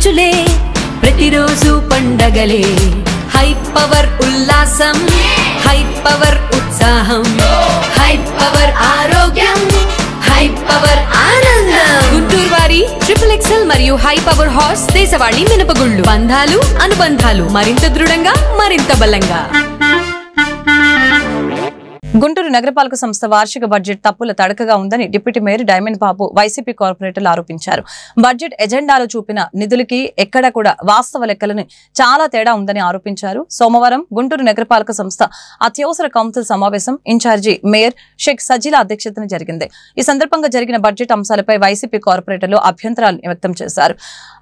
ఖర్చులే ప్రతిరోజు పండగలే high power ఉల్లాసం హై పవర్ ఉత్సాహం హై పవర్ ఆరోగ్యం హై పవర్ ఆనందం గుంటూరు వారి ట్రిపుల్ ఎక్సెల్ మరియు హై పవర్ హార్స్ దేశవాళీ మినపగుళ్ళు బంధాలు అనుబంధాలు మరింత దృఢంగా మరింత బలంగా గుంటూరు నగరపాలక సంస్థ వార్షిక బడ్జెట్ తప్పుల తడకగా ఉందని డిప్యూటీ మేయర్ డైమండ్ బాబు వైసీపీ కార్పొరేటర్లు ఆరోపించారు. బడ్జెట్ ఎజెండాలో చూపిన నిధులకి ఎక్కడ కూడా వాస్తవ లెక్కలని చాలా తేడా ఉందని ఆరోపించారు. సోమవారం గుంటూరు నగరపాలక సంస్థ అత్యవసర కౌన్సిల్ సమావేశం ఇన్ఛార్జి మేయర్ షేక్ సజీలా అధ్యక్షతన జరిగింది. ఈ సందర్భంగా జరిగిన బడ్జెట్ అంశాలపై వైసీపీ కార్పొరేటర్లు అభ్యంతరాలు వ్యక్తం చేశారు.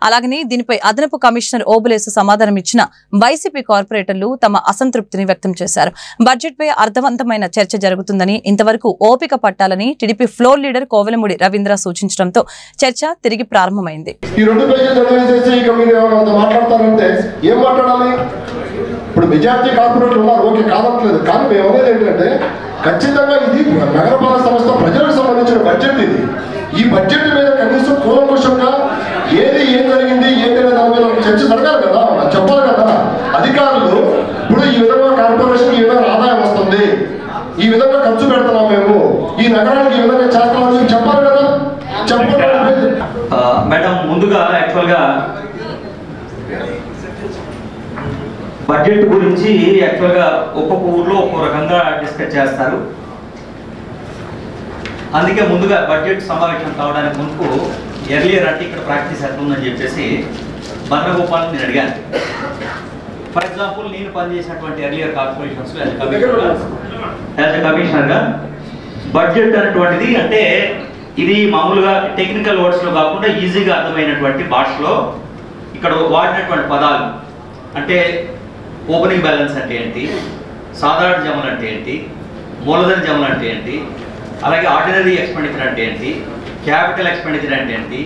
అలాగని దీనిపై అదనపు కమిషనర్ ఓబులేసు సమాధానం ఇచ్చిన వైసీపీ కార్పొరేటర్లు తమ అసంతృప్తిని వ్యక్తం చేశారు. బడ్జెట్ పై అర్థవంతమైన చర్చ జరుగుతుందని ఇంతవరకు ఓపిక పట్టాలని TDP floor leader Kovelamudi Ravindra సూచించడంతో చర్చ తిరిగి ప్రారంభమైంది. ఇప్పుడు మెజార్టీ కార్పొరేటర్లు ఉన్నారు, ఓకే కాదట్లేదు. కానీ మేము అనేది ఏంటంటే ఖచ్చితంగా ఇది నగరపాలక సంస్థ ప్రజలకు సంబంధించిన బడ్జెట్. ఈ బడ్జెట్ మీద కనీసం కూలంకుషంగా ఏం జరిగింది ఏంటనే దాని మీద చర్చ జరగాలి కదా, చెప్పాలి కదా అధికారులు. ఇప్పుడు ఈ విధంగా కార్పొరేషన్ ఈ విధంగా ఆదాయం వస్తుంది, ఈ విధంగా ఖర్చు పెడుతున్నాం, మేము ఈ నగరానికి ఈ విధంగా చేస్తామని చెప్పాలి కదా. చెప్పండి మేడం. ముందుగా యాక్చువల్గా బడ్జెట్ గురించి యాక్చువల్గా ఒక్కొక్క ఊర్లో ఒక్కొక్క రకంగా డిస్కస్ చేస్తారు. అందుకే ముందుగా బడ్జెట్ సమావేశం కావడానికి ముందు ఎర్లియర్ అంటే ఇక్కడ ప్రాక్టీస్ అవుతుందని చెప్పేసి బర్రగోపాల్ని నేను అడిగాను. ఫర్ ఎగ్జాంపుల్ నేను పనిచేసినటువంటి ఎర్లియర్ కార్పొరేషన్స్ యాజ్ ఎ కమిషనర్గా బడ్జెట్ అనేటువంటిది అంటే ఇది మామూలుగా టెక్నికల్ వర్డ్స్లో కాకుండా ఈజీగా అర్థమైనటువంటి భాషలో ఇక్కడ వాడినటువంటి పదాలు అంటే ఓపెనింగ్ బ్యాలెన్స్ అంటే ఏంటి, సాధారణ జమలు అంటే ఏంటి, మూలధన జమలు అంటే ఏంటి, అలాగే ఆర్డినరీ ఎక్స్పెండిచర్ అంటే ఏంటి, క్యాపిటల్ ఎక్స్పెండిచర్ అంటే ఏంటి,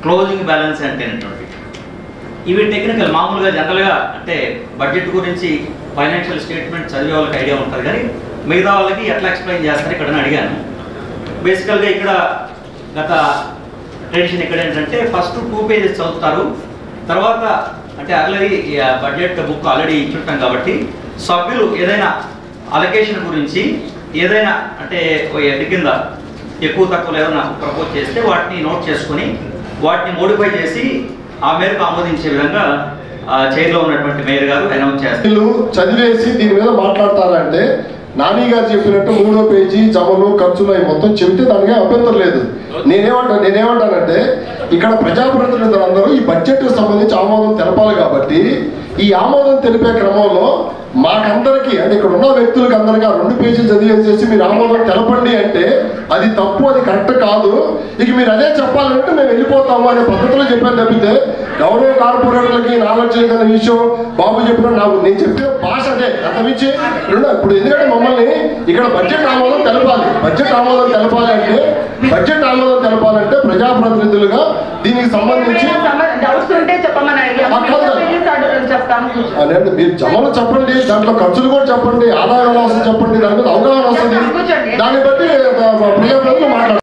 క్లోజింగ్ బ్యాలెన్స్ అంటే ఏంటి. ఇవి టెక్నికల్ మామూలుగా జనరల్గా అంటే బడ్జెట్ గురించి ఫైనాన్షియల్ స్టేట్మెంట్ చదివే వాళ్ళకి ఐడియా ఉంటుంది, కానీ మిగతా వాళ్ళకి ఎట్లా ఎక్స్ప్లెయిన్ చేస్తారు ఇక్కడ అడిగాను. బేసికల్గా ఇక్కడ గత ట్రెడిషన్ ఇక్కడ ఏంటంటే ఫస్ట్ 2 పేజెస్ చదువుతారు, తర్వాత అంటే ఆల్రెడీ బడ్జెట్ బుక్ ఆల్రెడీ ఇచ్చుంటాం కాబట్టి సభ్యులు ఏదైనా అలొకేషన్ గురించి ఏదైనా అంటే హెడ్ కింద ఎక్కువ తక్కువ ఏదైనా ప్రపోజ్ చేస్తే వాటిని నోట్ చేసుకుని వాటిని మోడిఫై చేసి ఆ మేరకు ఆమోదించే విధంగా చైర్లో ఉన్నటువంటి మేయర్ గారు అనౌన్స్ చేస్తారు. చదివేసి దీని మీద మాట్లాడతారంటే నాని గారు చెప్పినట్టు 3వ పేజీ జమలు ఖర్చులు అవి మొత్తం చెబితే దానికి అభ్యంతరం లేదు. నేనేమంటానంటే ఇక్కడ ప్రజాప్రతినిధులు అందరూ ఈ బడ్జెట్ కు సంబంధించి ఆమోదం తెలపాలి కాబట్టి ఈ ఆమోదం తెలిపే క్రమంలో మాకందరికీ అంటే ఇక్కడ ఉన్న వ్యక్తులకి అందరికీ 2 పేజీలు చదివేసేసి మీరు ఆమోదం తెలపండి అంటే అది తప్పు, అది కరెక్ట్ కాదు. ఇక మీరు అదే చెప్పాలంటే మేము వెళ్ళిపోతాము అనే పద్ధతిలో చెప్పాను తప్పితే గౌరవ కార్పొరేటర్లకి నాలెడ్జ్ లేదన్న విషయం బాబు చెప్పిన నేను చెప్పిన భాష అదే అంతమించి ఇప్పుడు ఎందుకంటే మమ్మల్ని ఇక్కడ బడ్జెట్ ఆమోదం తెలపాలి. బడ్జెట్ ఆమోదం తెలపాలంటే ప్రజాప్రతినిధులుగా దీనికి సంబంధించి మీరు జమలు చెప్పండి, దాంట్లో ఖర్చులు కూడా చెప్పండి, ఆదాయం వస్తుంది చెప్పండి, దాని మీద అవగాహన వస్తుంది, దాన్ని బట్టి ప్రజాప్రతినిధులు మాట్లాడారు.